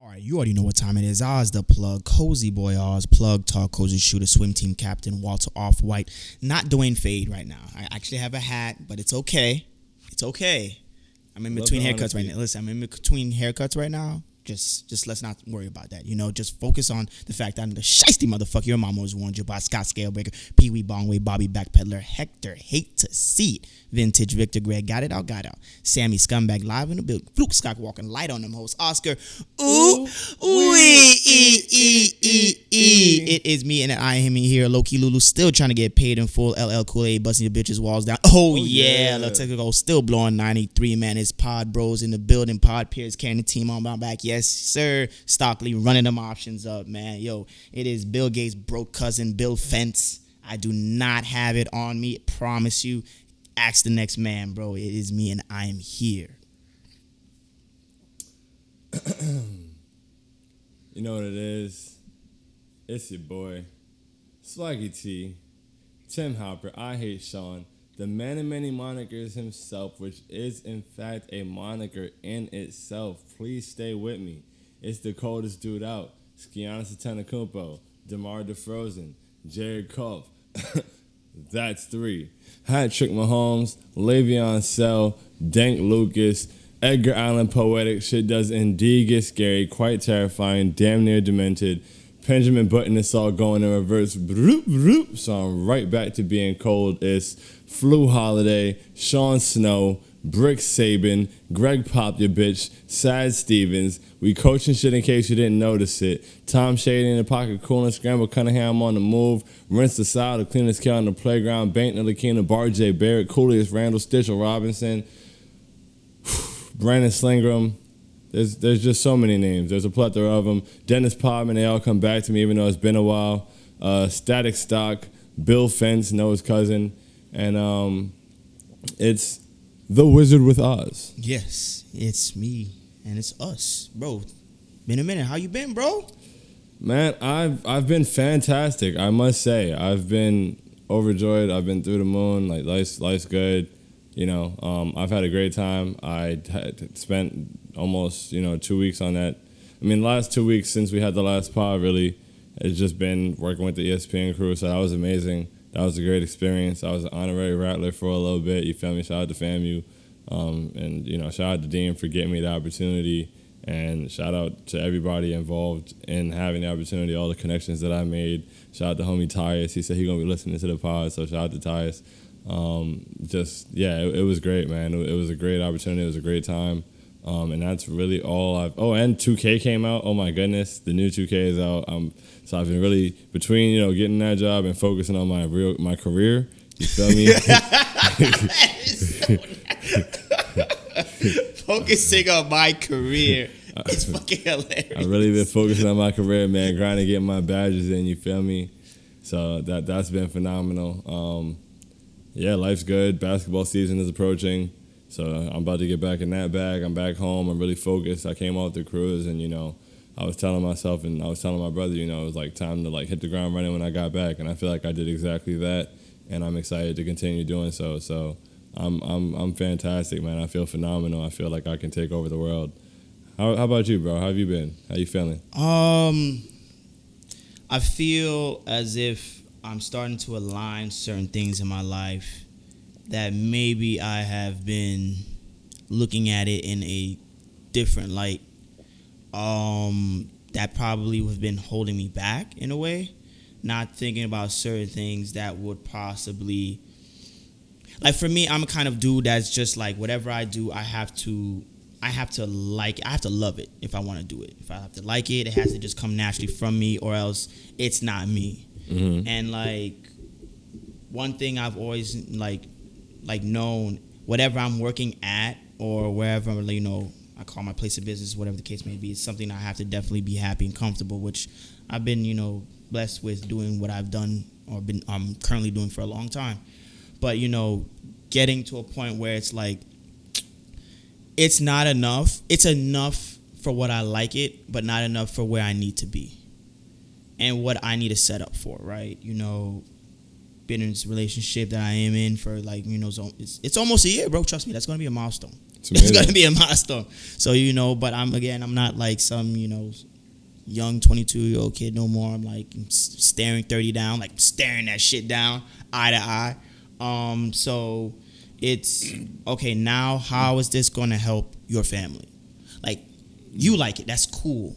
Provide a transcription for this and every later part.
All right, you already know what time it is. Oz the plug, cozy boy Oz, plug, talk, cozy shooter, swim team captain, Walter Off-White. Not Dwayne Fade right now. I actually have a hat, but it's okay. It's okay. I'm in between haircuts right now. Listen, I'm in between haircuts right now. Just let's not worry about that. Just focus on the fact that I'm the shiesty motherfucker. Your mom always warned you about Scott Scalebreaker, Pee Wee Bongway, Bobby Backpedaler, Hector, Hate to See It, Vintage Victor Greg, got it out. Sammy Scumbag live in the building, Fluke Scott walking light on them hoes, Oscar, it is me and I am here, Loki Lulu, still trying to get paid in full, LL Kool-Aid, busting your bitches walls down, Let's go, still blowing 93, man, it's Pod Bros in the building, Pod Pierce carrying the team on my back, yes sir, Stockley running them options up, man, it is Bill Gates' broke cousin, Bill Fence. I do not have it on me, promise you. Ask the next man, bro. It is me and I am here. You know what it is? It's your boy, Swaggy T, Tim Hopper, I Hate Sean, the man of many monikers himself, which is in fact a moniker in itself. Please stay with me. It's the coldest dude out. Giannis Antetokounmpo, DeMar DeFrozen, Jared Goff. That's three. Hat Trick Mahomes, Le'Veon Sell, Dank Lucas, Edgar Allan Poetic. Shit does indeed get scary, quite terrifying, damn near demented. Benjamin Button is all going in reverse. Broop, broop. So I'm right back to being cold. It's Flu Holiday, Sean Snow, Brick Saban, Greg Pop your bitch, Sad Stevens. We coaching shit in case you didn't notice it. Tom Shady in the pocket, Coolin, Scramble Cunningham on the move. Rinse the side, the cleanest kill on the playground. Bank Nilakina, Bar J Barrett, Cooliest Randall, Stitchell Robinson, Brandon Slingram. There's just so many names. There's a plethora of them. Dennis Podman, they all come back to me even though it's been a while. Static Stock, Bill Fence, Noah's cousin. And it's The Wizard with Oz. Yes, it's me and it's us, bro. Been a minute. How you been, bro? Man, I've been fantastic. I must say, I've been overjoyed. I've been through the moon. Like life's good. I've had a great time. I had spent almost 2 weeks on that. I mean, the last 2 weeks since we had the last pod, really, it's just been working with the ESPN crew. So that was amazing. That was a great experience. I was an honorary Rattler for a little bit. You feel me? Shout out to FAMU. And shout out to Dean for getting me the opportunity. And shout out to everybody involved in having the opportunity, all the connections that I made. Shout out to homie Tyus. He said he's going to be listening to the pod, so shout out to Tyus. It was great, man. It was a great opportunity. It was a great time. And that's really all and 2K came out. Oh, my goodness. The new 2K is out. So I've been really, between, getting that job and focusing on my career, you feel me? Focusing on my career. It's fucking hilarious. I've really been focusing on my career, man, grinding, getting my badges in, you feel me? So that's been phenomenal. Life's good. Basketball season is approaching. So I'm about to get back in that bag. I'm back home. I'm really focused. I came off the cruise and, I was telling myself and I was telling my brother, it was like time to hit the ground running when I got back. And I feel like I did exactly that. And I'm excited to continue doing so. So I'm fantastic, man. I feel phenomenal. I feel like I can take over the world. How about you, bro? How have you been? How you feeling? I feel as if I'm starting to align certain things in my life that maybe I have been looking at it in a different light. That probably has been holding me back in a way. Not thinking about certain things that would possibly, like for me, I'm a kind of dude that's just like whatever I do, I have to love it if I want to do it. If I have to like it, it has to just come naturally from me, or else it's not me. Mm-hmm. And like one thing I've always like known, whatever I'm working at or wherever I call my place of business, whatever the case may be, it's something I have to definitely be happy and comfortable, which I've been blessed with doing what I've done or I'm currently doing for a long time. But getting to a point where it's like it's not enough. It's enough for what I like it, but not enough for where I need to be and what I need to set up for, right? been in this relationship that I am in for like, you know, so it's almost a year, bro. Trust me, that's gonna be a milestone. It's gonna be a milestone. So, you know, but I'm not like some, you know, young 22-year-old kid no more. I'm like staring 30 down, like staring that shit down eye to eye. So it's okay. Now, how is this gonna help your family? Like, you like it, that's cool,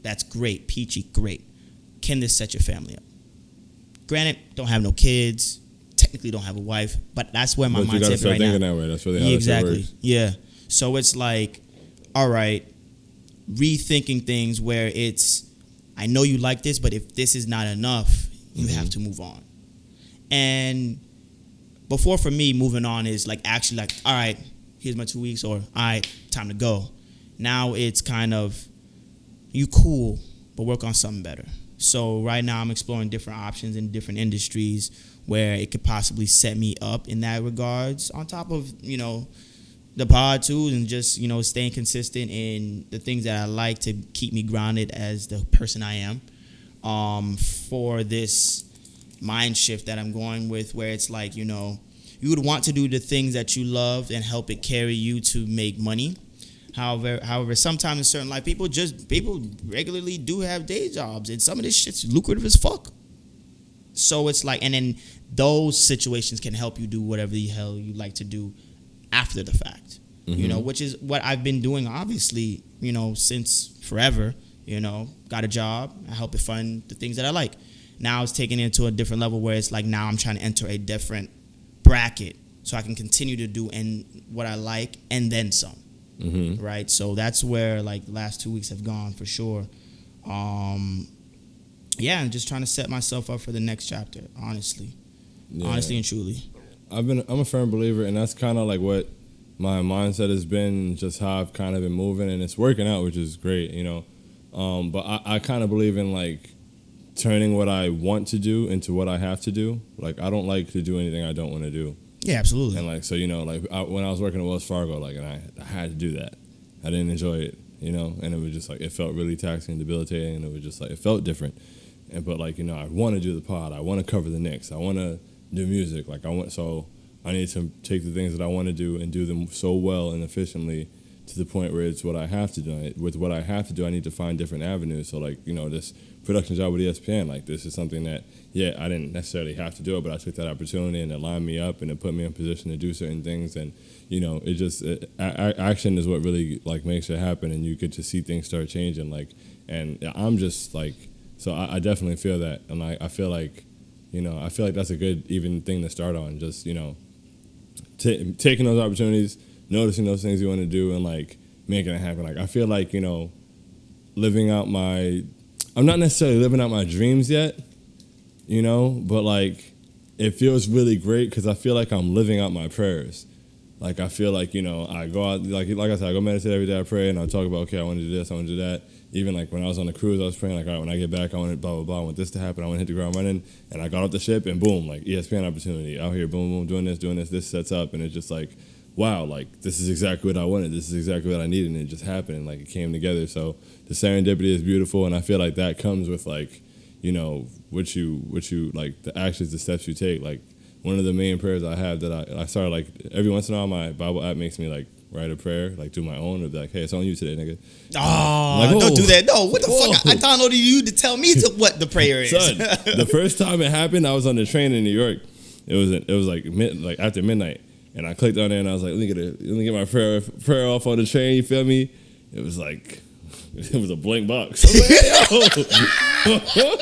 that's great, peachy, great. Can this set your family up? Granted, don't have no kids, technically don't have a wife, but that's where my mindset is right now. That way. That's really how exactly. Works. Yeah. So it's like, all right, rethinking things where it's, I know you like this, but if this is not enough, you have to move on. And before, for me, moving on is like actually like, all right, here's my 2 weeks, or all right, time to go. Now it's kind of, you cool, but work on something better. So right now I'm exploring different options in different industries where it could possibly set me up in that regards, on top of, you know, the pod too, and just, you know, staying consistent in the things that I like to keep me grounded as the person I am. For this mind shift that I'm going with, where it's like, you know, you would want to do the things that you love and help it carry you to make money. However, sometimes in certain life, people regularly do have day jobs, and some of this shit's lucrative as fuck. So it's like, and then those situations can help you do whatever the hell you like to do after the fact, you know, which is what I've been doing, obviously, you know, since forever. You know, got a job, I help it fund the things that I like. Now it's taking it to a different level where it's like, now I'm trying to enter a different bracket so I can continue to do what I like and then some. Right, so that's where like the last 2 weeks have gone for sure. Yeah, I'm just trying to set myself up for the next chapter. Honestly and truly. I'm a firm believer, and that's kind of like what my mindset has been, just how I've kind of been moving, and it's working out, which is great, you know. But I kind of believe in like turning what I want to do into what I have to do. Like, I don't like to do anything I don't want to do. Yeah, absolutely. And like, so, you know, like when I was working at Wells Fargo, like, and I had to do that. I didn't enjoy it, you know, and it was just like, it felt really taxing and debilitating, and it was just like, it felt different. But like, you know, I want to do the pod, I want to cover the Knicks, I want to do music, like so I need to take the things that I want to do and do them so well and efficiently to the point where it's what I have to do. With what I have to do, I need to find different avenues. So like, you know, this production job with ESPN, like, this is something that, yeah, I didn't necessarily have to do it, but I took that opportunity, and it lined me up, and it put me in position to do certain things. And, you know, it just, action is what really like makes it happen, and you get to see things start changing. Like, and I'm just like, so I definitely feel that. And I feel like, you know, I feel like that's a good even thing to start on. Just, you know, taking those opportunities, noticing those things you want to do, and like making it happen. Like, I feel like, you know, I'm not necessarily living out my dreams yet, you know, but like it feels really great because I feel like I'm living out my prayers. Like, I feel like, you know, I go out, like I said, I go meditate every day, I pray, and I talk about, okay, I want to do this, I want to do that. Even like when I was on the cruise, I was praying like, all right, when I get back, I want to blah, blah, blah, I want this to happen, I want to hit the ground running. And I got off the ship, and boom, like ESPN opportunity out here, boom, boom, doing this sets up. And it's just like, wow, like this is exactly what I wanted. This is exactly what I needed. And it just happened, and like it came together. So the serendipity is beautiful. And I feel like that comes with like, you know, what you like, the actions, the steps you take. Like, one of the main prayers I have that I started, like, every once in a while, my Bible app makes me like write a prayer, like do my own, or be like, hey, it's on you today, nigga. Oh, like, don't do that. No, what the fuck? I downloaded you to tell me what the prayer is. Son, the first time it happened, I was on the train in New York. It was like after midnight, and I clicked on there, and I was like, let me get my prayer off on the train. You feel me? It was like, it was a blank box. I was like,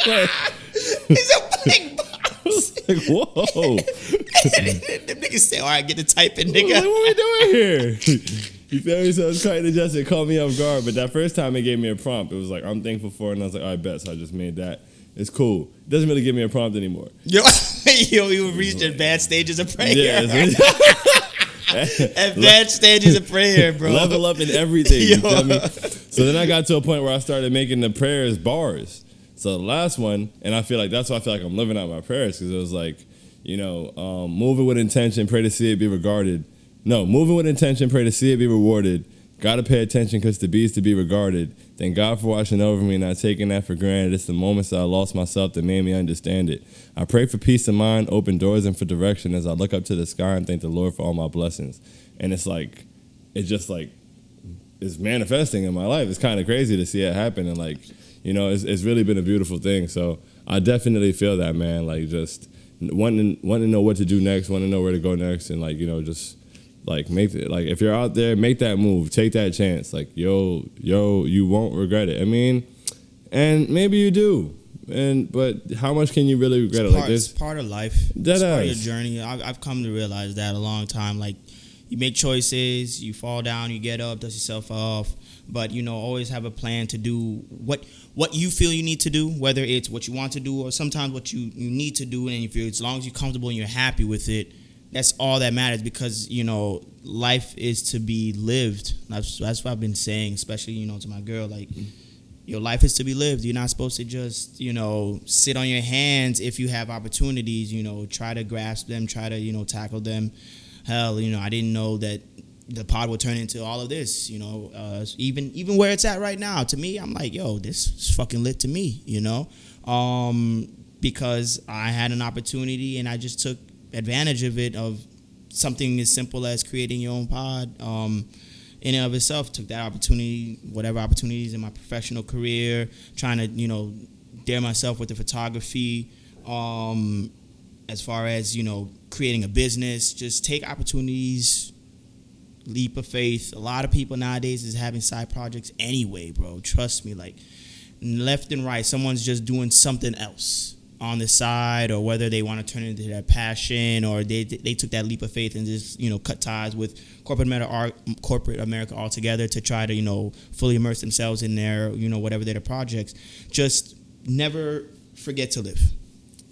yo. It's a blank box. Like, whoa. The niggas say, all right, get the typing, nigga. Like, what we doing here? You feel me? So it's quite adjusted. It caught me off guard. But that first time it gave me a prompt. It was like, I'm thankful for it. And I was like, all right, bet. So I just made that. It's cool. It doesn't really give me a prompt anymore. Yo, you reached advanced stages of prayer. Yeah. Advanced stages of prayer, bro. Level up in everything. You feel me? So then I got to a point where I started making the prayers bars. So the last one, and I feel like that's why I feel like I'm living out my prayers, because it was like, you know, moving with intention, pray to see it be regarded. No, moving with intention, pray to see it be rewarded. Gotta pay attention because the B's to be regarded. Thank God for watching over me and not taking that for granted. It's the moments that I lost myself that made me understand it. I pray for peace of mind, open doors, and for direction as I look up to the sky and thank the Lord for all my blessings. And it's like, it's just like, it's manifesting in my life. It's kind of crazy to see it happen. And like, you know, it's really been a beautiful thing. So I definitely feel that, man. Like just wanting to know what to do next, wanting to know where to go next. And like, you know, just like make it, like if you're out there, make that move, take that chance. Like, yo, you won't regret it. I mean, and maybe you do. But how much can you really regret it? Like this, it's part of life. It's part of your journey. I've come to realize that a long time. Like, you make choices, you fall down, you get up, dust yourself off. But, you know, always have a plan to do what you feel you need to do, whether it's what you want to do or sometimes what you need to do. And if you're, as long as you're comfortable and you're happy with it, that's all that matters, because, you know, life is to be lived. That's what I've been saying, especially, you know, to my girl. Like, your life is to be lived. You're not supposed to just, you know, sit on your hands if you have opportunities. You know, try to grasp them, try to, you know, tackle them. Hell, you know, I didn't know that the pod would turn into all of this, you know, even where it's at right now. To me, I'm like, yo, this is fucking lit to me, you know, because I had an opportunity and I just took advantage of it, of something as simple as creating your own pod. In and of itself, took that opportunity, whatever opportunities in my professional career, trying to, you know, dare myself with the photography, as far as, you know, creating a business. Just take opportunities, leap of faith. A lot of people nowadays is having side projects anyway, bro. Trust me, like, left and right, someone's just doing something else on the side, or whether they want to turn it into their passion, or they took that leap of faith and just, you know, cut ties with corporate America altogether to try to, you know, fully immerse themselves in their, you know, whatever their projects. Just never forget to live.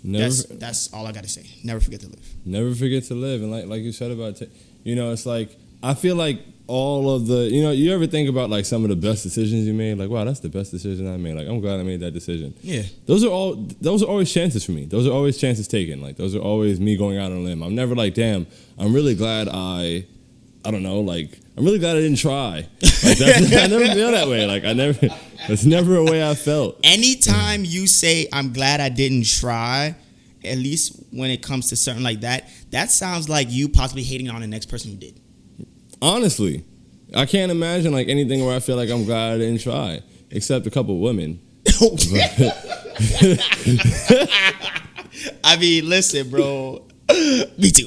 That's all I got to say. Never forget to live. Never forget to live. And like you said about, you know, it's like, I feel like all of the, you know, you ever think about like some of the best decisions you made? Like, wow, that's the best decision I made. Like, I'm glad I made that decision. Yeah. Those are always chances for me. Those are always chances taken. Like, those are always me going out on a limb. I'm never like, damn, I'm really glad I don't know, like, I'm really glad I didn't try. Like, I never feel that way. Like, it's never a way I felt. Anytime you say, I'm glad I didn't try, at least when it comes to something like that, that sounds like you possibly hating on the next person who did. Honestly, I can't imagine like anything where I feel like I'm glad I didn't try, except a couple of women. I mean, listen, bro. Me too.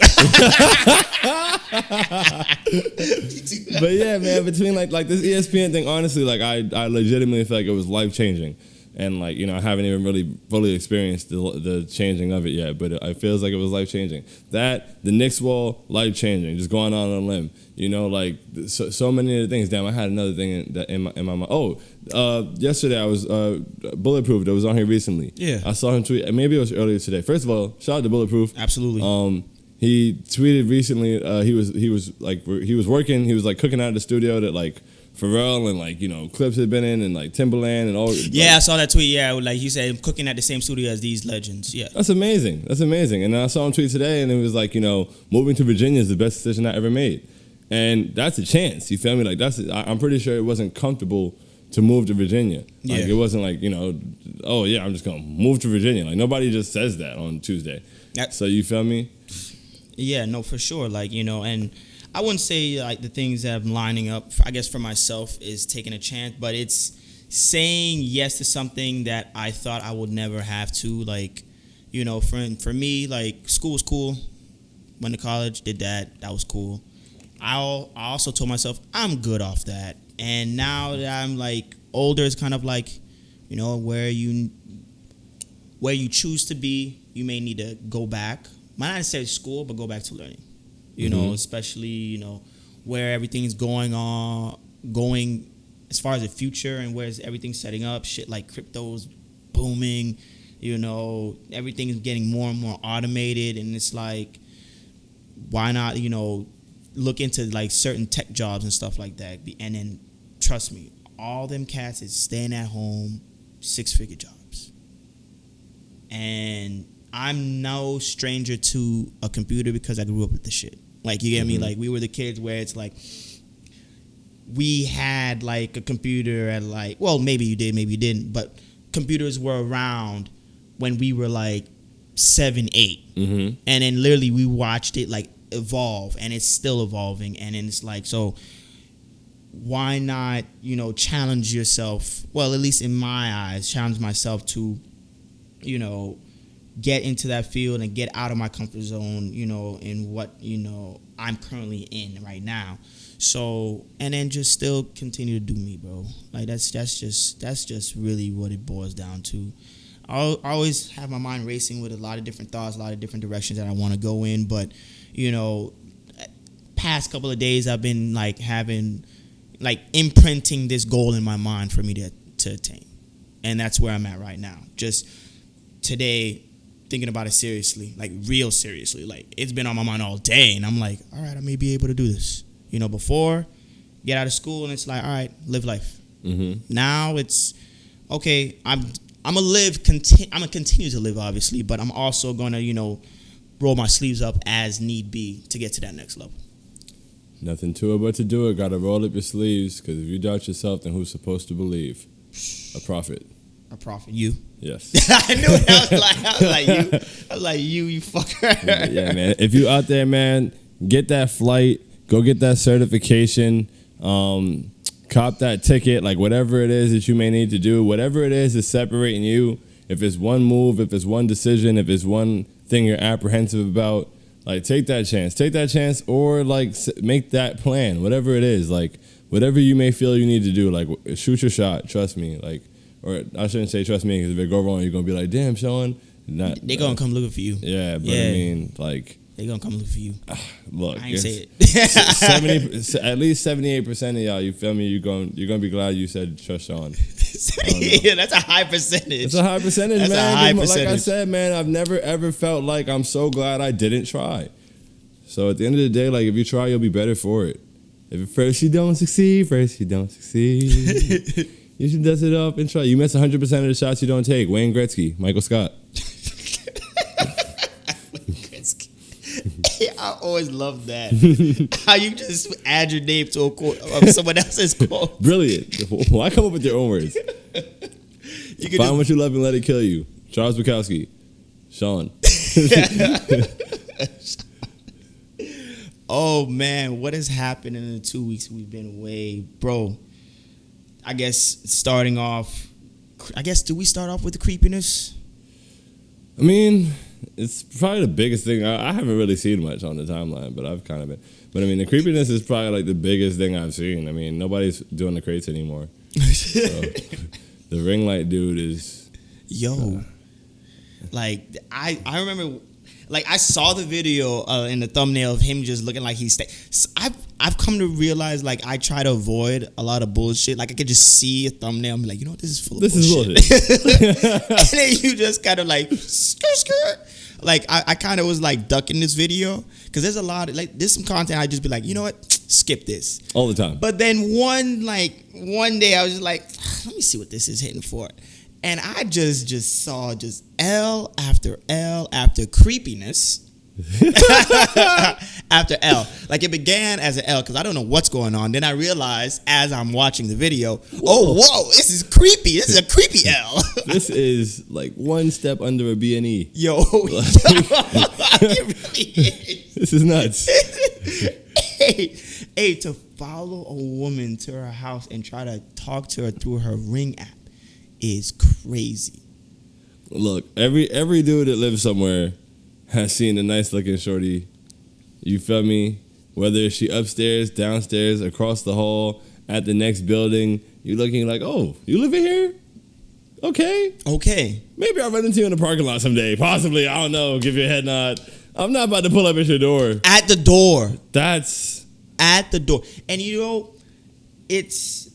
But yeah, man, between like this ESPN thing, honestly, like I legitimately feel like it was life changing. And like, you know, I haven't even really fully experienced the changing of it yet, but it feels like it was life changing. That, the Knicks wall, life changing. Just going on a limb, you know, like so many of the things. Damn, I had another thing in my mind. Oh, yesterday I was Bulletproof. That was on here recently. Yeah, I saw him tweet. Maybe it was earlier today. First of all, shout out to Bulletproof. Absolutely. He tweeted recently. He was working. He was like cooking out of the studio that like Pharrell and like, you know, Clips had been in, and like Timberland and all. Yeah, I saw that tweet. Yeah, like he said, I'm cooking at the same studio as these legends. Yeah, that's amazing. And then I saw him tweet today, and it was like, you know, moving to Virginia is the best decision I ever made, and that's a chance. You feel me? Like I'm pretty sure it wasn't comfortable to move to Virginia. Like it wasn't like, you know, oh yeah, I'm just gonna move to Virginia. Like nobody just says that on Tuesday. So you feel me? Yeah, no, for sure. Like, you know, and I wouldn't say like the things that I'm lining up, I guess, for myself is taking a chance, but it's saying yes to something that I thought I would never have to. Like, you know, for me, like, school was cool. Went to college, did that. That was cool. I also told myself I'm good off that. And now that I'm like older, it's kind of like, you know, where you choose to be, you may need to go back. Might not necessarily school, but go back to learning. You know, especially, you know, where everything's going as far as the future and where everything's setting up. Shit like crypto's booming, you know, everything's getting more and more automated. And it's like, why not, you know, look into like certain tech jobs and stuff like that. And then, trust me, all them cats is staying at home, 6-figure jobs. And I'm no stranger to a computer because I grew up with the shit. Like, you get me? Like, we were the kids where it's like, we had like a computer at like, well, maybe you did, maybe you didn't, but computers were around when we were like 7, 8. And then literally we watched it like evolve, and it's still evolving. And then it's like, so why not, you know, challenge yourself? Well, at least in my eyes, challenge myself to, you know, get into that field and get out of my comfort zone, you know, in what, you know, I'm currently in right now. So, and then just still continue to do me, bro. Like that's just really what it boils down to. I always have my mind racing with a lot of different thoughts, a lot of different directions that I want to go in. But, you know, past couple of days I've been like having, like imprinting this goal in my mind for me to attain. And that's where I'm at right now. Just today, thinking about it seriously, like real seriously. Like it's been on my mind all day, and I'm like, all right, I may be able to do this. You know, before, get out of school and it's like, all right, live life. Now it's, okay, I'm gonna continue to live, obviously, but I'm also gonna, you know, roll my sleeves up as need be to get to that next level. Nothing to it but to do it. Gotta roll up your sleeves, because if you doubt yourself, then who's supposed to believe? A prophet. A prophet. You? Yes. I knew it. I was like, you fucker. Yeah, man. If you out there, man, get that flight. Go get that certification. Cop that ticket. Like whatever it is that you may need to do. Whatever it is separating you. If it's one move, if it's one decision, if it's one thing you're apprehensive about, like take that chance. Take that chance, or like make that plan. Whatever it is, like whatever you may feel you need to do. Like shoot your shot. Trust me. Like. Or I shouldn't say trust me, because if it go wrong, you're going to be like, damn, Sean. They going to come looking for you. Yeah, but I mean, like. They going to come looking for you. Look. I ain't say it. At least 78% of y'all, you feel me, you're going to be glad you said trust Sean. Yeah, that's a high percentage. It's a high percentage, that's man. A high percentage. Like I said, man, I've never, ever felt like I'm so glad I didn't try. So at the end of the day, like, if you try, you'll be better for it. If at first you don't succeed, you should dust it up and try. You miss 100% of the shots you don't take. Wayne Gretzky, Michael Scott. I always love that. How you just add your name to a quote of someone else's quote. Brilliant. Why come up with your own words? You find what you love and let it kill you. Charles Bukowski. Sean. Oh, man. What has happened in the 2 weeks we've been away? Bro. I guess starting off, do we start off with the creepiness? I mean, it's probably the biggest thing. I haven't really seen much on the timeline, but I've kind of been. But I mean, the creepiness is probably like the biggest thing I've seen. I mean, nobody's doing the crates anymore. So, the ring light dude is. Yo. Like, I remember. Like, I saw the video in the thumbnail of him just looking like he's... I've come to realize, like, I try to avoid a lot of bullshit. Like, I could just see a thumbnail and be like, you know what, this is full of bullshit. This is bullshit. And then you just kind of like, skirt. Like, I kind of was, like, ducking this video. Because there's a lot of, like, there's some content I'd just be like, you know what, skip this. All the time. But then one day I was just like, let me see what this is hitting for. And I just saw just L after creepiness after L. Like it began as an L because I don't know what's going on. Then I realized as I'm watching the video, whoa, this is creepy. This is a creepy L. This is like one step under a B&E. Yo, it really is. This is nuts. Hey, to follow a woman to her house and try to talk to her through her Ring app is crazy. Look, every dude that lives somewhere has seen a nice looking shorty. You feel me? Whether she upstairs, downstairs, across the hall, at the next building, you looking like, oh, you live in here? Okay. Maybe I'll run into you in the parking lot someday. Possibly, I don't know. Give you a head nod. I'm not about to pull up at your door. At the door. That's at the door. And you know, it's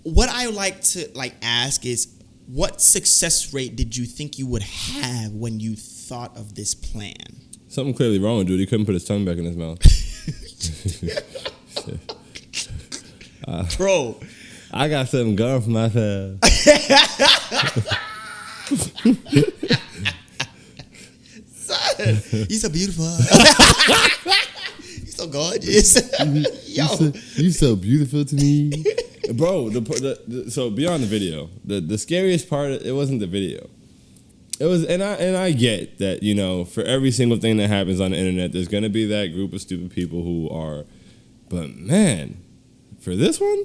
what I like to ask is, what success rate did you think you would have when you thought of this plan? Something clearly wrong, dude. He couldn't put his tongue back in his mouth. Bro, I got something going for myself. Son, you're so beautiful. You're so gorgeous. You so beautiful to me, bro. So beyond the video, the scariest part, it wasn't the video. It was, and I get that, you know, for every single thing that happens on the internet, there's gonna be that group of stupid people who are, but man, for this one,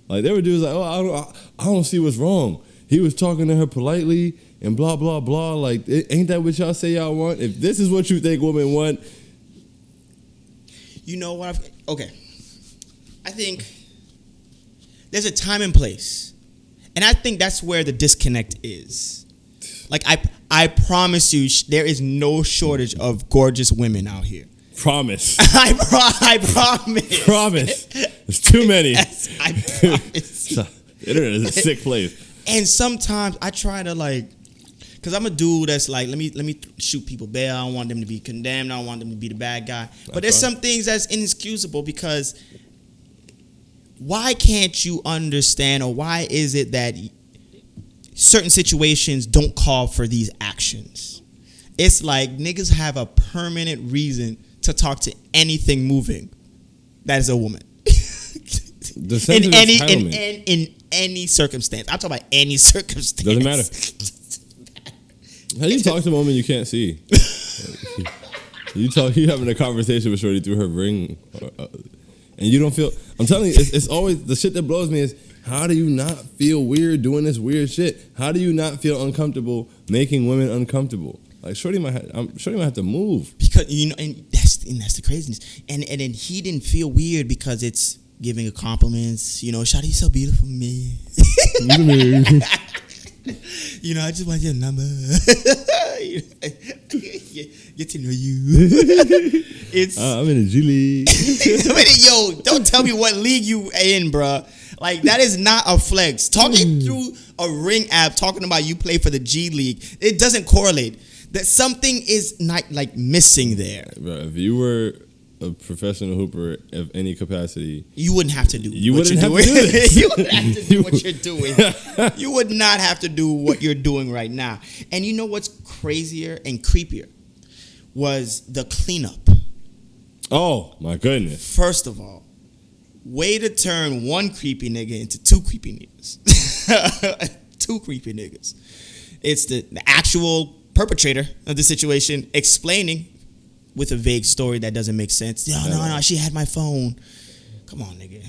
like there were dudes like, oh, I don't see what's wrong. He was talking to her politely and blah blah blah. Like, ain't that what y'all say y'all want? If this is what you think women want, you know what? Okay, I think there's a time and place, and I think that's where the disconnect is. Like, I promise you, there is no shortage of gorgeous women out here. Promise. I promise. Promise. There's too many. Yes, I promise. The internet is a sick place. And sometimes I try to, like, because I'm a dude that's like, let me shoot people bail. I don't want them to be condemned. I don't want them to be the bad guy. But there's some things that's inexcusable, because why can't you understand, or why is it that certain situations don't call for these actions? It's like niggas have a permanent reason to talk to anything moving that is a woman. in any circumstance. I'm talking about any circumstance. Doesn't matter. How do you talk to a woman you can't see? You having a conversation with shorty through her ring, and you don't feel. I'm telling you, it's always the shit that blows me is, how do you not feel weird doing this weird shit? How do you not feel uncomfortable making women uncomfortable? Like, shorty might have to move, because, you know, and that's the craziness. And then he didn't feel weird because it's giving her compliments. You know, shawty, you so beautiful, man. You know, I just want your number. Get to know you. I'm in a G League. Yo, don't tell me what league you in, bruh. Like, that is not a flex. Talking through a ring app, talking about you play for the G League, it doesn't correlate. That something is not, like, missing there. Bro, if you were a professional hooper of any capacity, you wouldn't have to do you what wouldn't you're have doing. to do this. You wouldn't have to do what you're doing. You would not have to do what you're doing right now. And you know what's crazier and creepier was the cleanup. Oh, my goodness. First of all, way to turn one creepy nigga into two creepy niggas. Two creepy niggas. It's the actual perpetrator of the situation explaining with a vague story that doesn't make sense. No, she had my phone. Come on, nigga.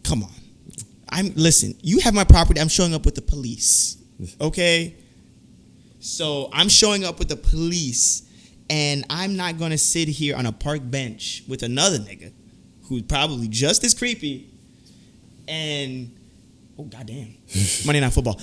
Come on. Listen, you have my property. I'm showing up with the police. Okay? So I'm showing up with the police, and I'm not going to sit here on a park bench with another nigga who's probably just as creepy, and oh goddamn, Monday Night Football,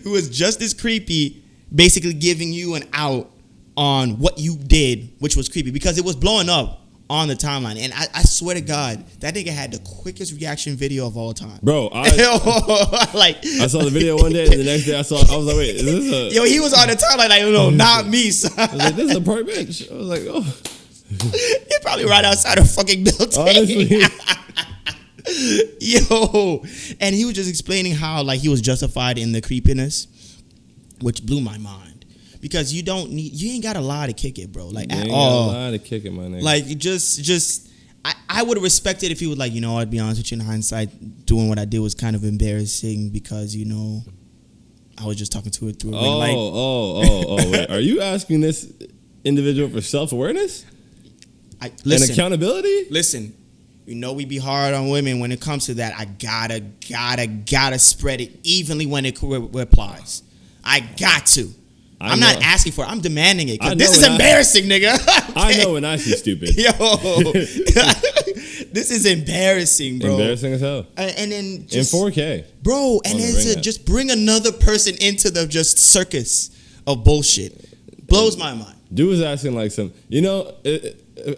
who is just as creepy, basically giving you an out on what you did, which was creepy, because it was blowing up on the timeline. And I swear to God, that nigga had the quickest reaction video of all time. Bro, I saw the video one day, and the next day I was like, wait, is this a... Yo, he was on the timeline like, no, not me, son. I was like, this is a park bench. I was like, oh. He probably right outside a fucking building. Honestly. Yo. And he was just explaining how, like, he was justified in the creepiness, which blew my mind. Because you ain't got a lie to kick it, bro. Like, you at ain't all. got a lie to kick it, my nigga. Like, I would have respected if he was like, you know, I'd be honest with you, in hindsight, doing what I did was kind of embarrassing because, you know, I was just talking to it through a ring light. Oh, wait. Are you asking this individual for self-awareness? And accountability? Listen, you know we be hard on women when it comes to that. I gotta spread it evenly when it applies. I got to. I'm not asking for it. I'm demanding it. Cause this is embarrassing, nigga. Okay. I know when I see stupid. Yo. This is embarrassing, bro. Embarrassing as hell. And then just, in 4K. Bro, and then to just bring another person into the just circus of bullshit. Blows my mind. Dude was asking like some, you know,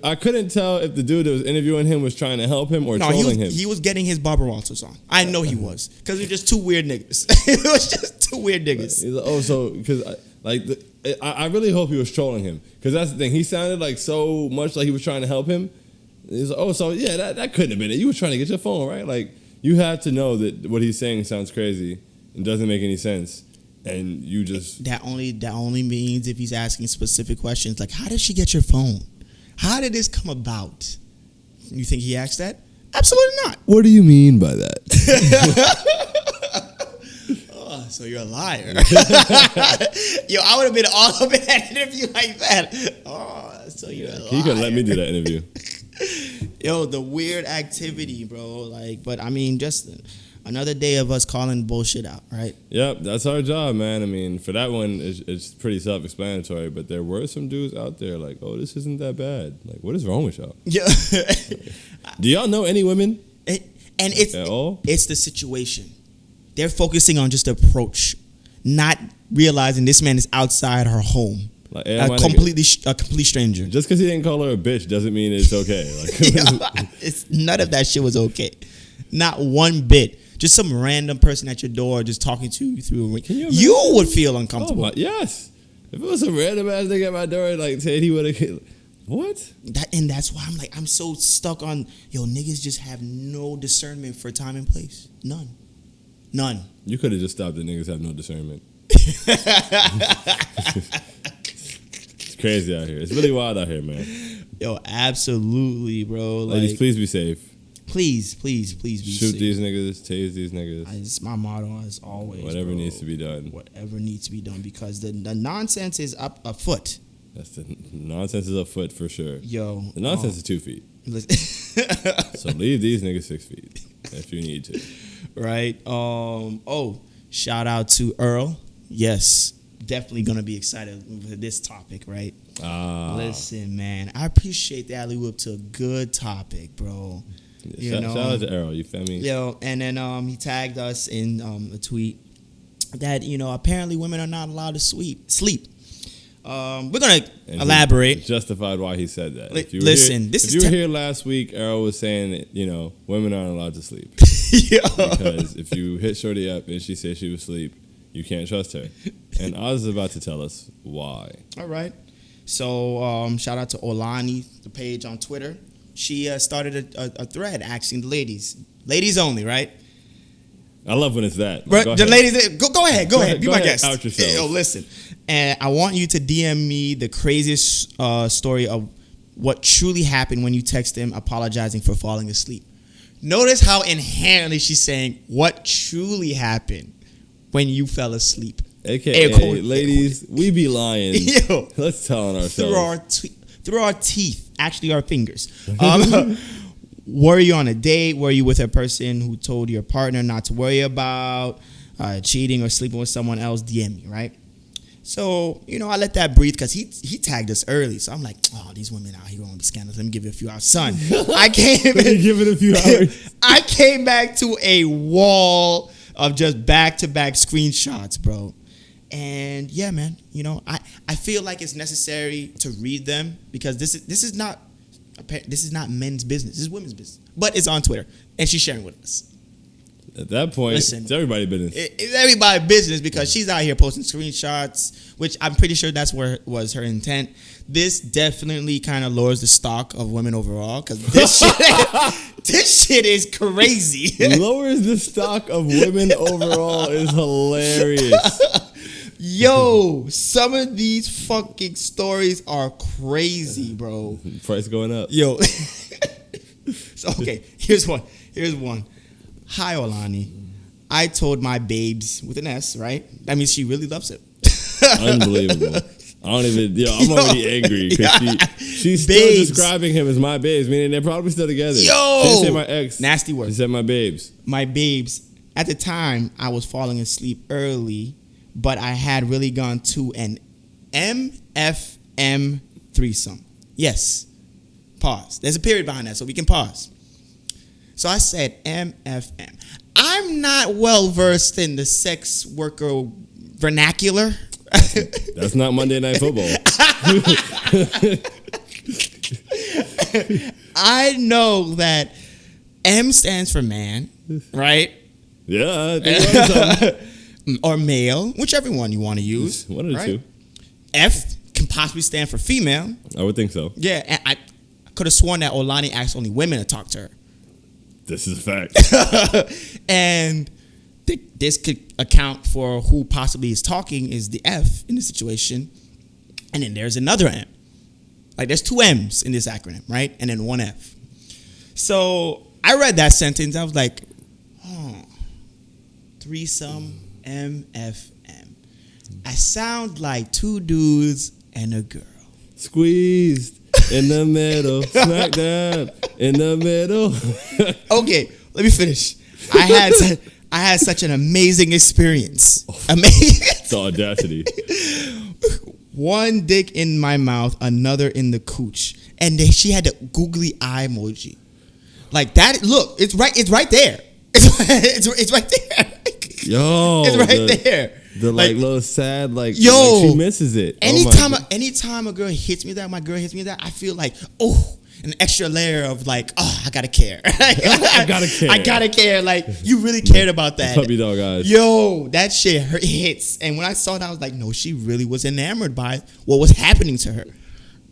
I couldn't tell if the dude that was interviewing him was trying to help him or trolling him. He was getting his Barbara Walters on. I know he was. Because it was just two weird niggas. It was just two weird niggas. He's like, oh, so, because I really hope he was trolling him. Because that's the thing. He sounded like so much like he was trying to help him. He's like, oh, so yeah, that couldn't have been it. You were trying to get your phone, right? Like, you have to know that what he's saying sounds crazy and doesn't make any sense. And you just... That only means if he's asking specific questions. Like, how did she get your phone? How did this come about? You think he asked that? Absolutely not. What do you mean by that? Oh, so you're a liar. Yo, I would have been all up in that interview like that. Oh, so you're a liar. He could let me do that interview. Yo, the weird activity, bro. Like, but I mean, just another day of us calling bullshit out, right? Yep, that's our job, man. I mean, for that one, it's pretty self-explanatory. But there were some dudes out there like, oh, this isn't that bad. Like, what is wrong with y'all? Yeah. Do y'all know any women? And it's At all? It's the situation. They're focusing on just the approach, not realizing this man is outside her home. Like, A complete stranger. Just because he didn't call her a bitch doesn't mean it's okay. Like, It's none of that shit was okay. Not one bit. Just some random person at your door just talking to you through a ring. You would feel uncomfortable. Yes. If it was a random ass nigga at my door, like said he would have. What? That's why I'm so stuck on, yo, niggas just have no discernment for time and place. None. You could have just stopped it. Niggas have no discernment. It's crazy out here. It's really wild out here, man. Yo, absolutely, bro. Ladies, like, please be safe. Please be Shoot safe. these niggas, tase these niggas. It's my motto as always. Whatever bro. needs to be done. Whatever needs to be done, because the nonsense is up afoot. That's the nonsense is afoot for sure. Yo, The nonsense is 2 feet. So leave these niggas 6 feet if you need to. Right. Oh, shout out to Earl. Yes, definitely gonna be excited with this topic, right? Listen, man, I appreciate the alley whoop to a good topic, bro. Shout out to Earl, you feel me? Yo, and then he tagged us in a tweet that apparently women are not allowed to sleep. We're gonna elaborate. He justified why he said that. If you were here last week, Earl was saying that women aren't allowed to sleep. Yeah. Because if you hit Shorty up and she said she was asleep, you can't trust her. And Oz is about to tell us why. All right. So shout out to Olani, the page on Twitter. She started a thread asking the ladies only, right? I love when it's that. Right, the ladies, go ahead, be my guest. Out yourself. Yo, listen, and I want you to DM me the craziest story of what truly happened when you text him apologizing for falling asleep. Notice how inherently she's saying what truly happened when you fell asleep. AKA, ladies, we be lying. Yo, let's tell on ourselves. Through our teeth, actually our fingers. Were you on a date? Were you with a person who told your partner not to worry about cheating or sleeping with someone else? DM me, right? So, I let that breathe because he tagged us early. So I'm like, oh, these women out here going to be scandalous. Let me give it a few hours. Son, I came give it a few hours. I came back to a wall of just back-to-back screenshots, bro. And yeah, man, I feel like it's necessary to read them because this is not men's business. This is women's business. But it's on Twitter, and she's sharing with us. At that point, it's everybody's business. It's everybody's business because she's out here posting screenshots, which I'm pretty sure that's where was her intent. This definitely kind of lowers the stock of women overall because this shit is crazy. Lowers the stock of women overall is hilarious. Yo, some of these fucking stories are crazy, bro. Price going up. Yo. So, okay, here's one. Hi, Olani. I told my babes with an S, right? That means she really loves it. Unbelievable. I don't even, I'm already angry because she's still describing him as my babes, meaning they're probably still together. Yo! She didn't say my ex. Nasty word. She said my babes. My babes. At the time, I was falling asleep early, but I had really gone to an MFM threesome. Yes. Pause. There's a period behind that, so we can pause. So I said MFM. I'm not well versed in the sex worker vernacular. That's not Monday Night Football. I know that M stands for man, right? Yeah. I think or male, whichever one you want to use. One of the two. F can possibly stand for female. I would think so. Yeah, and I could have sworn that Olani asked only women to talk to her. This is a fact. And this could account for who possibly is talking is the F in the situation. And then there's another M. Like there's 2 M's in this acronym, right? And then 1 F. So I read that sentence. I was like, threesome MFM. I sound like 2 dudes and a girl. Squeezed in the middle, smack down in the middle. Okay, let me finish. I had such an amazing experience. Amazing. It's audacity. 1 dick in my mouth, another in the cooch, and then she had the googly eye emoji. Like that. Look, it's right. It's right there. It's right there. Yo, it's right there. The like little sad like she misses it. Anytime a girl hits me that, my girl hits me that, I feel like an extra layer of like, I gotta care. I gotta care. I gotta care. Like you really cared about that. Puppy dog eyes. Yo, that shit hits. And when I saw that, I was like, no, she really was enamored by what was happening to her.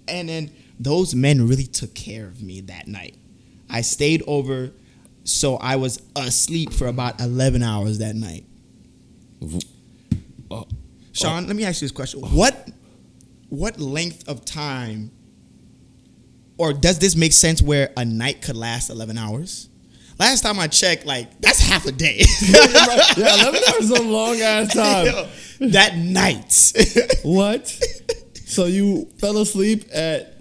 And then those men really took care of me that night. I stayed over, so I was asleep for about 11 hours that night. Sean, let me ask you this question. What length of time, or does this make sense where a night could last 11 hours? Last time I checked, like, that's half a day. Yeah, 11 hours is a long ass time. Yo, that night. What? So you fell asleep at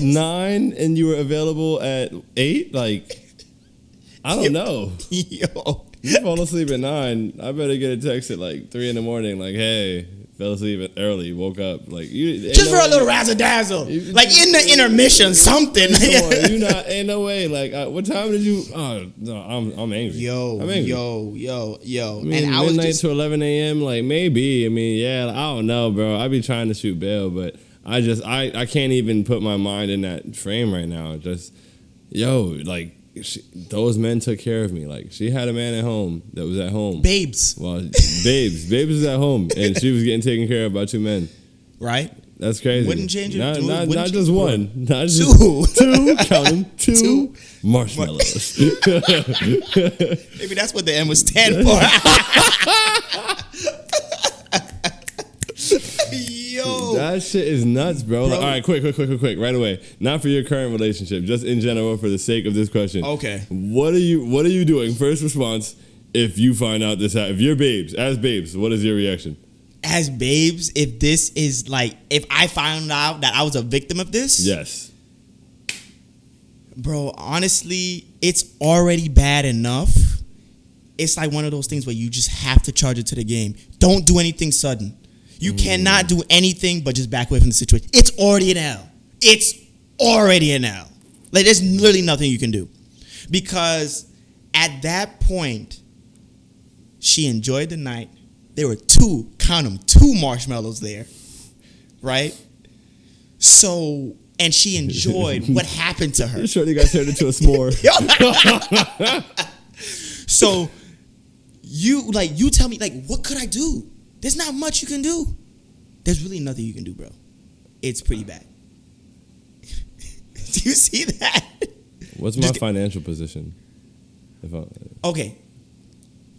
9 and you were available at 8? Like, I don't know. Yo. You fall asleep at 9, I better get a text at like 3 in the morning, like, hey, fell asleep early, woke up. Like you just for a little razzle dazzle. Like in the intermission, something. Ain't no way. Like what time did you no, I'm angry. I'm angry. Yo. I mean, and I was midnight to 11 a.m. like maybe. I mean, yeah, I don't know, bro. I be trying to shoot bail, but I can't even put my mind in that frame right now. Just like those men took care of me. Like she had a man at home that was at home. Babes. Well, babes was at home, and she was getting taken care of by 2 men. Right. That's crazy. Wouldn't change it. Not just one. Not just 2. Count them. 2 marshmallows. Maybe that's what the M would stand for. Yo, that shit is nuts, bro. Like, all right, quick, right away. Not for your current relationship, just in general, for the sake of this question. Okay. What are you doing? First response, if you find out this, if you're as babes, what is your reaction? As babes, if this is like, if I found out that I was a victim of this, yes, bro. Honestly, it's already bad enough. It's like one of those things where you just have to charge it to the game. Don't do anything sudden. You cannot do anything but just back away from the situation. It's already an L. It's already an L. Like, there's literally nothing you can do. Because at that point, she enjoyed the night. There were 2 marshmallows there, right? So, and she enjoyed what happened to her. You sure you got turned into a s'more? So, you tell me, like, what could I do? There's not much you can do. There's really nothing you can do, bro. It's pretty bad. Do you see that? What's my financial position? Okay.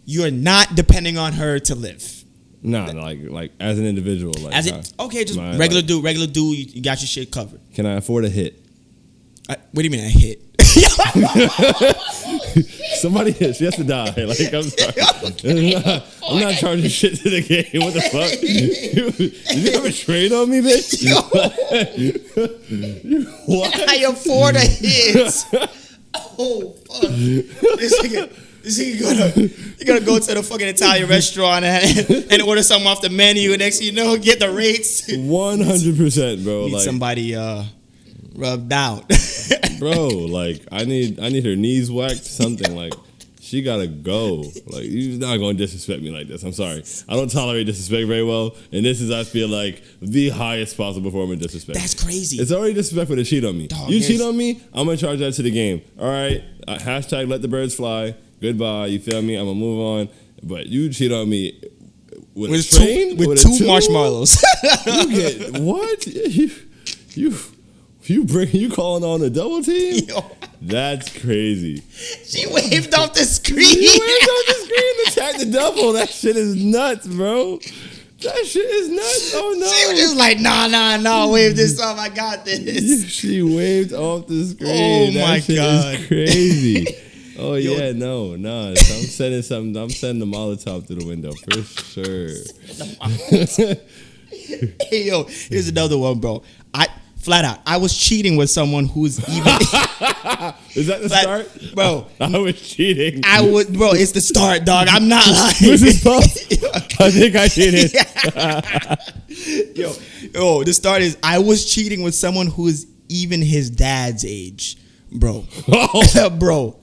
You're not depending on her to live. No, like as an individual. Like, just regular dude, you got your shit covered. Can I afford a hit? What do you mean a hit? Somebody hit. She has to die. Like, I'm sorry. I'm not charging shit to the game. What the fuck? Did you have a trade on me, bitch? What? I afford a hit. Oh, fuck. This nigga gonna go to the fucking Italian restaurant and order something off the menu, and next thing you know, get the rates. 100%, bro. Need somebody rubbed out. Bro, like I need her knees whacked, something. Like she gotta go. Like you're not gonna disrespect me like this. I'm sorry. I don't tolerate disrespect very well, and this is, I feel like, the highest possible form of disrespect. That's crazy. It's already disrespectful to cheat on me. You cheat on me, I'm gonna charge that to the game. All right. Hashtag let the birds fly. Goodbye. You feel me? I'm gonna move on. But you cheat on me with two marshmallows. You get what? You calling on a double team? Yo. That's crazy. She waved off the screen. She waved off the screen to attack the double. That shit is nuts, bro. That shit is nuts. Oh no. She was just like, nah, wave this off. I got this. She waved off the screen. Oh that my shit God. is crazy. Oh Yo. yeah, no. I'm sending something. I'm sending the Molotov through the window for sure. Hey yo, here's another one, bro. Flat out, I was cheating with someone who's even. Is that the start, bro? I was cheating. Bro. It's the start, dog. I'm not lying. Who's this post? I think I cheated. Yo, the start is I was cheating with someone who is even his dad's age, bro. Oh. bro.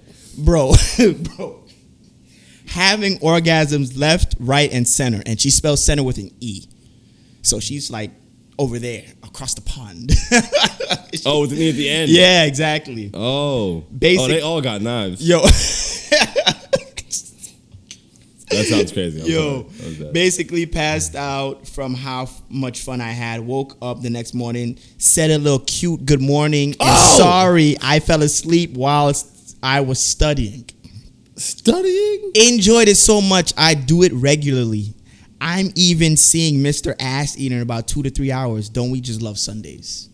Having orgasms left, right, and center, and she spells center with an E, so she's like over there across the pond. Oh, with an E at the end. Yeah, exactly. Oh, they all got knives. Yo. That sounds crazy. Yo, basically passed out from how much fun I had. Woke up the next morning, said a little cute good morning, and sorry I fell asleep while I was studying. Studying? Enjoyed it so much I do it regularly. I'm even seeing Mr. Ass Eater in about 2 to 3 hours. Don't we just love Sundays?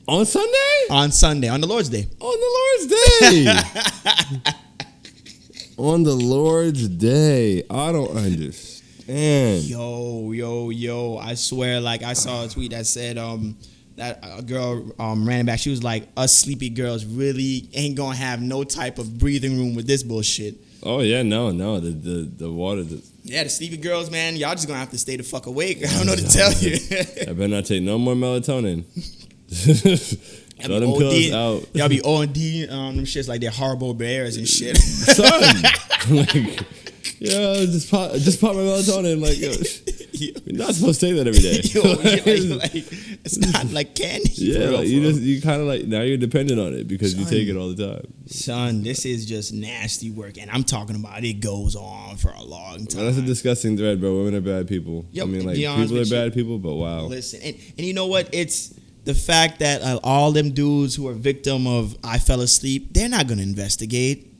On Sunday? On Sunday, on the Lord's Day. On the Lord's Day. On the Lord's Day. I don't understand. Yo. I swear, like, I saw a tweet that said that a girl ran back. She was like, us sleepy girls really ain't gonna have no type of breathing room with this bullshit. Oh, yeah, no. The water. Yeah, the sleepy girls, man, y'all just gonna have to stay the fuck awake. I don't know what to tell you. I better not take no more melatonin. Throw them OD, pills out. Y'all be OD them shits like they're horrible bears and shit. Son, like, yo, just pop my melatonin. Like, yo, you're not supposed to take that every day. Like, it's not like candy. Yeah, like, you kind of like now you're dependent on it because you take it all the time. Son, this is just nasty work, and I'm talking about it goes on for a long time. Well, that's a disgusting thread, bro. Women are bad people. Yo, I mean, like, people are bad people, but wow. Listen, and you know what? It's the fact that all them dudes who are victim of I fell asleep, they're not going to investigate.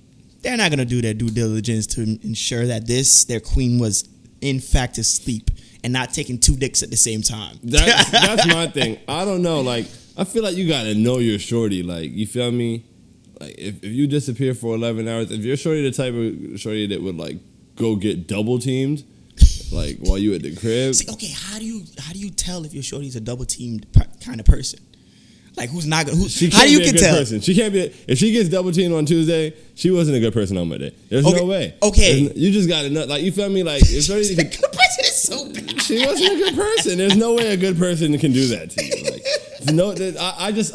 They're not going to do their due diligence to ensure that their queen was, in fact, asleep and not taking 2 dicks at the same time. That's my thing. I don't know. Like, I feel like you got to know your shorty. Like, you feel me? Like, if you disappear for 11 hours, if you're shorty the type of shorty that would, like, go get double teamed, like, while you at the crib. See, okay, how do you tell if your shorty's a double teamed kind of person? Like, who's not gonna? How do you can tell? Person. She can't be. If she gets double teamed on Tuesday, she wasn't a good person on Monday. There's no way. Okay, you just got to know. Like, you feel me? Like, if shorty, a good person is so bad. She wasn't a good person. There's no way a good person can do that to you. Like,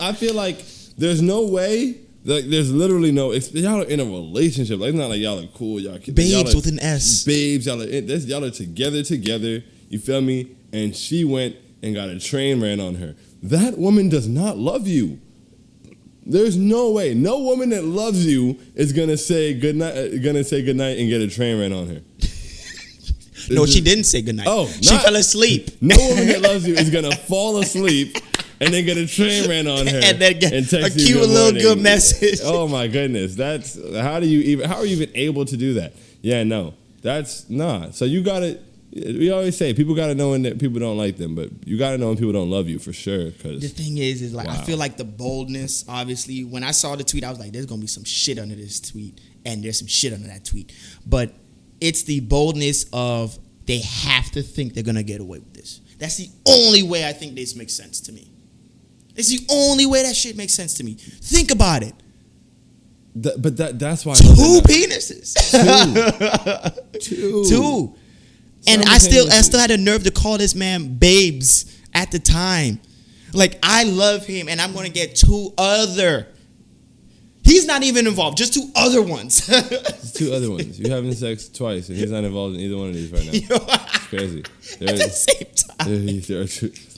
I feel like there's no way. Like, there's literally no. Y'all are in a relationship. Like, it's not like y'all are cool. Babes with an S. Babes. Y'all are together. You feel me? And she went and got a train ran on her. That woman does not love you. There's no way. No woman that loves you is gonna say goodnight and get a train ran on her. No, she didn't say goodnight. Oh, she fell asleep. No woman that loves you is gonna fall asleep and then get a train ran on her and then get text a cute little good message. Oh my goodness, how are you even able to do that? Yeah, no, that's nah. So you gotta. We always say people gotta know when that people don't like them, but you gotta know when people don't love you for sure. Cause the thing is like, wow. I feel like the boldness. Obviously, when I saw the tweet, I was like, "There's gonna be some shit under this tweet," and there's some shit under that tweet. But it's the boldness of they have to think they're gonna get away with this. That's the only way I think this makes sense to me. It's the only way that shit makes sense to me. Think about it. That's why 2 penises. Two. And I still had the nerve to call this man babes at the time. Like, I love him, and I'm going to get 2 other. He's not even involved, just 2 other ones. Just 2 other ones. You're having sex twice, and he's not involved in either one of these right now. It's crazy. At the same time.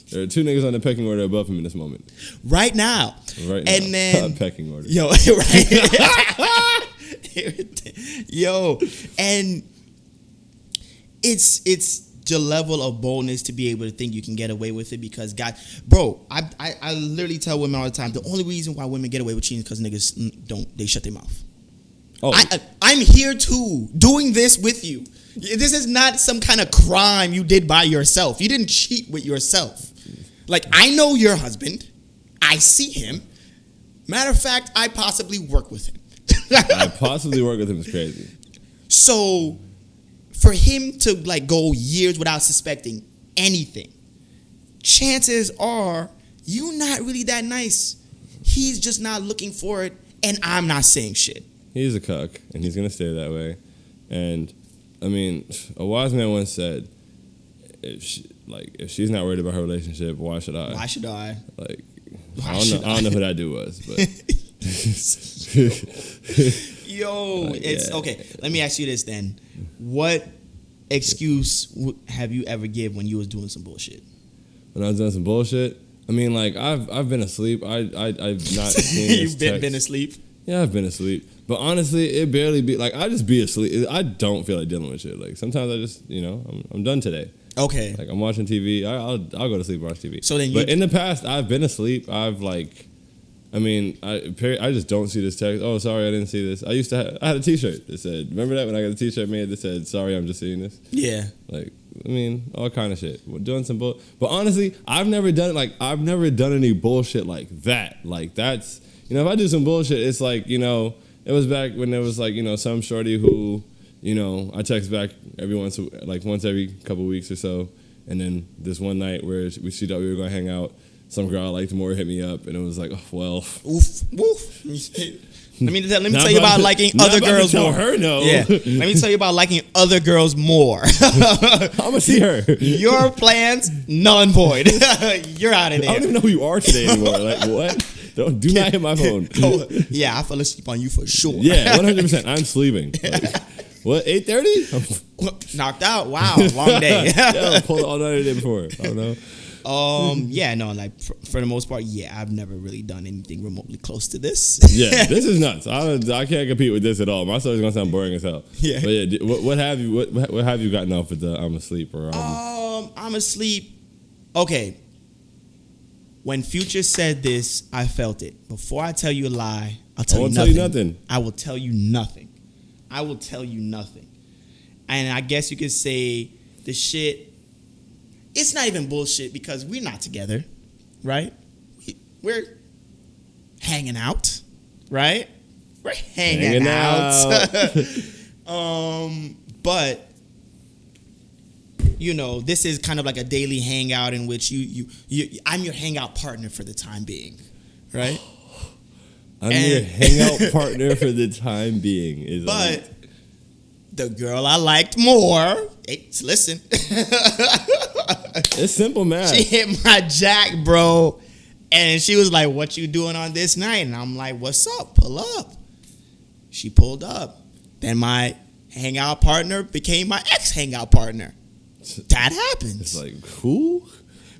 There are 2 niggas on the pecking order above him in this moment. Right now. And then pecking order. Yo, right. Yo, and it's the level of boldness to be able to think you can get away with it because God, bro, I literally tell women all the time the only reason why women get away with cheating is because niggas they shut their mouth. Oh. I'm here too, doing this with you. This is not some kind of crime you did by yourself. You didn't cheat with yourself. Like, I know your husband. I see him. Matter of fact, I possibly work with him. I possibly work with him is crazy. So, for him to like go years without suspecting anything, chances are you not really that nice. He's just not looking for it, and I'm not saying shit. He's a cuck, and he's gonna stay that way. And I mean, a wise man once said, if she's not worried about her relationship, why should I? Why should I? Like, I don't know who that dude was, but yo, it's okay. Let me ask you this then: what excuse have you ever give when you was doing some bullshit? When I was doing some bullshit, I mean, like I've been asleep. I've not seen You've been asleep. Yeah, I've been asleep. But honestly, it barely be like I just be asleep. I don't feel like dealing with shit. Like sometimes I just I'm done today. Okay. Like I'm watching TV. I'll go to sleep and watch TV. So then, but in the past, I've been asleep. I just don't see this text. Oh, sorry, I didn't see this. I had a T-shirt that said, remember that when I got a T-shirt made that said, sorry, I'm just seeing this. Yeah. Like, I mean, all kind of shit. We're doing some bull. But honestly, I've never done it. Like, I've never done any bullshit like that. Like, that's, if I do some bullshit, it's like, it was back when there was like, some shorty who, I text back once every couple weeks or so. And then this one night where she thought we were going to hang out, some girl I liked more hit me up, and it was like, oh, well. Oof. Let me tell you about liking other girls more. Her no. Yeah. Let me tell you about liking other girls more. I'm going to see her. Your plans, null and void. You're out of there. I don't even know who you are today anymore. Like, what? Do not hit my phone. Yeah, I fell asleep on you for sure. Yeah, 100%. I'm sleeping. Like, what, 8:30? Knocked out. Wow, long day. Yeah, I pulled all night the day before. I don't know. Yeah, no, like for the most part, yeah, I've never really done anything remotely close to this. Yeah, this is nuts. I can't compete with this at all. My story's gonna sound boring as hell. Yeah, but yeah, what have you gotten off with the I'm asleep or I'm asleep. Okay, when Future said this, I felt it. Before I tell you a lie, I'll tell you nothing. I will tell you nothing. I will tell you nothing. And I guess you could say the shit. It's not even bullshit because we're not together, right? We're hanging out, right? We're hanging out. But this is kind of like a daily hangout in which I'm your hangout partner for the time being, right? Your hangout partner for the time being. But the girl I liked more, listen. It's simple math. She hit my jack, bro. And she was like, what you doing on this night? And I'm like, what's up? Pull up. She pulled up. Then my hangout partner became my ex-hangout partner. That happens. It's like, who?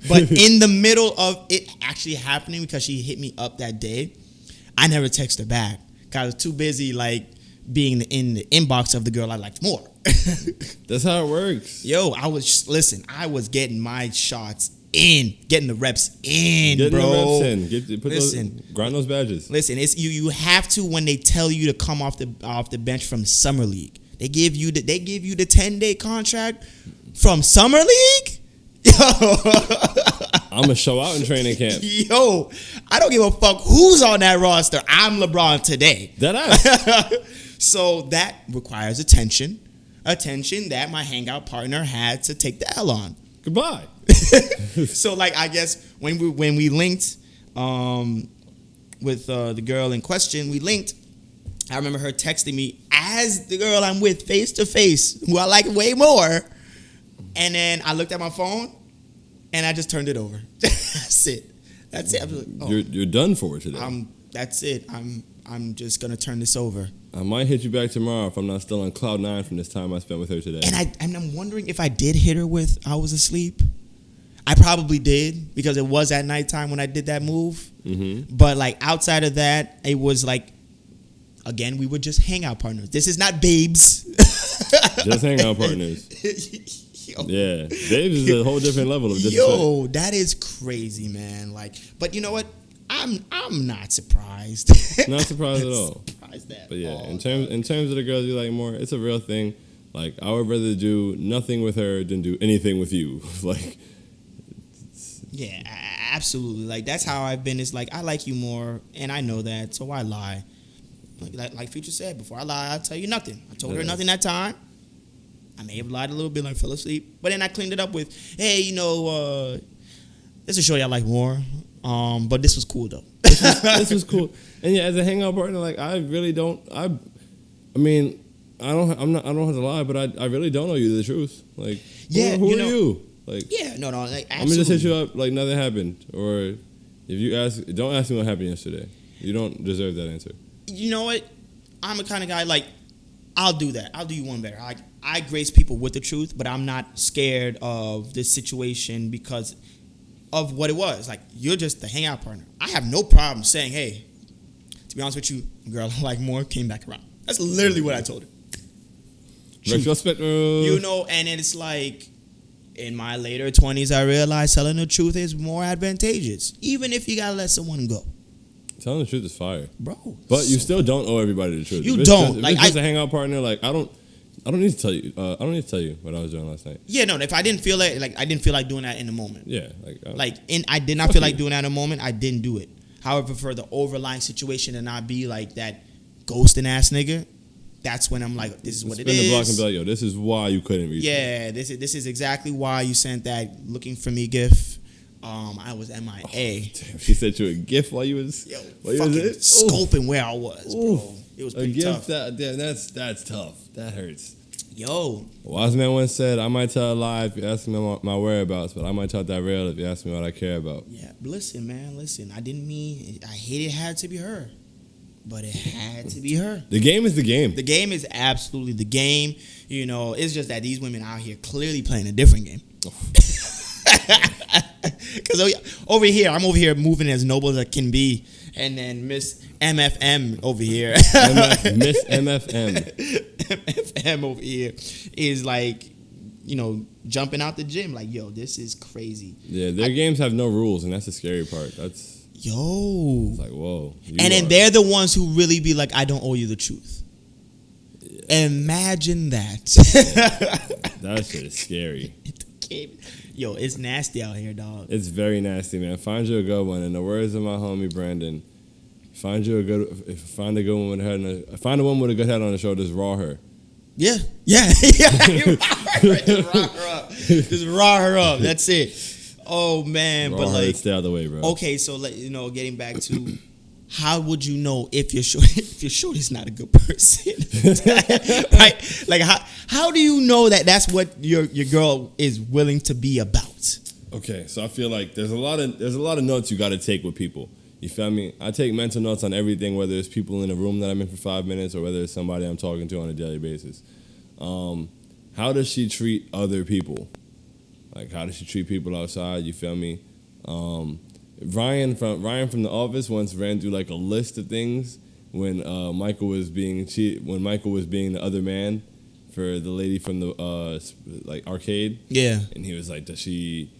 But in the middle of it actually happening, because she hit me up that day, I never texted her back. Because I was too busy, like, being in the inbox of the girl I liked more. That's how it works. Yo, I was getting my shots in, getting the reps in, getting bro. The reps in. Grind those badges. Listen, it's you have to when they tell you to come off the bench from Summer League. They give you the 10-day contract from Summer League. I'm gonna show out in training camp. Yo, I don't give a fuck who's on that roster. I'm LeBron today. So that requires attention that my hangout partner had to take the L on. Goodbye. So like I guess when we linked with the girl in question, we linked. I remember her texting me as the girl I'm with face to face, who I like way more. And then I looked at my phone and I just turned it over. That's it. I'm like, oh, you're done for today. That's it. I'm just gonna turn this over. I might hit you back tomorrow if I'm not still on cloud 9 from this time I spent with her today. And I'm wondering if I did hit her with I was asleep. I probably did because it was at nighttime when I did that move. Mm-hmm. But like outside of that, it was like, again, we were just hangout partners. This is not babes. Just hangout partners. Yo. Yeah, babes is a whole different level of disrespect. Yo, that is crazy, man. Like, but you know what? I'm not surprised. Not surprised at all. realize that. But yeah, in terms of the girls you like more, it's a real thing. Like, I would rather do nothing with her than do anything with you. Like, yeah, absolutely. Like, that's how I've been. It's like, I like you more, and I know that, so why lie? Like Future said, before I lie, I'll tell you nothing. I told her nothing that time. I may have lied a little bit, like fell asleep, but then I cleaned it up with, hey, this is a show I like more, but this was cool though. This was cool. And yeah, as a hangout partner, like, I really don't. I mean, I don't have to lie, but I really don't know you the truth. Like, yeah, who are you? Like, yeah, no, like, absolutely. I'm gonna just hit you up like nothing happened, or if you don't ask me what happened yesterday. You don't deserve that answer. You know what? I'm the kind of guy, like, I'll do that. I'll do you one better. I grace people with the truth, but I'm not scared of this situation because of what it was. Like, you're just the hangout partner. I have no problem saying, hey, to be honest with you, girl I like more came back around. That's literally what I told her. Retrospect. And then it's like, in my later 20s, I realized telling the truth is more advantageous, even if you gotta let someone go. Telling the truth is fire, bro. But you still don't owe everybody the truth. You don't. If it's just a hangout partner, like, I don't need to tell you. I don't need to tell you what I was doing last night. Yeah, no. If I didn't feel like I didn't feel like doing that in the moment. Yeah, I did not feel like doing that in the moment. I didn't do it. However, for the overlying situation and not be like that ghosting ass nigga, that's when I'm like, this is what it is. Spin the block and be like, yo, this is why you couldn't reach me. Yeah, this is exactly why you sent that looking for me gif. I was MIA. Oh, damn, she sent you a gift while you was scoping where I was, bro. It was pretty tough. That's tough. That hurts. Yo. A wise man once said, I might tell a lie if you ask me my whereabouts, but I might talk that real if you ask me what I care about. Yeah, listen, man, listen. I didn't mean, I hate it had to be her, but it had to be her. The game is the game. The game is absolutely the game. It's just that these women out here clearly playing a different game. Because I'm over here moving as noble as I can be, and then Miss MFM over here, Miss MFM, MFM over here is like, jumping out the gym like, yo, this is crazy. Yeah, their games have no rules, and that's the scary part. It's like, whoa. And then they're the ones who really be like, I don't owe you the truth. Yeah. Imagine that. That shit is scary. Yo, it's nasty out here, dog. It's very nasty, man. Find you a good one. In the words of my homie Brandon, find a good one with a head find a woman with a good head on the shoulder. Just raw her. Yeah. Just raw her up. That's it. Oh man, raw her, stay out of the way, bro. Okay, so getting back to how would you know if your shorty's not a good person? Right? Like, how do you know that that's what your girl is willing to be about? Okay, so I feel like there's a lot of notes you got to take with people. You feel me? I take mental notes on everything, whether it's people in a room that I'm in for 5 minutes or whether it's somebody I'm talking to on a daily basis. How does she treat other people? Like, how does she treat people outside? You feel me? Ryan from The Office once ran through like a list of things when Michael was being the other man for the lady from the like arcade. Yeah. And he was like, does she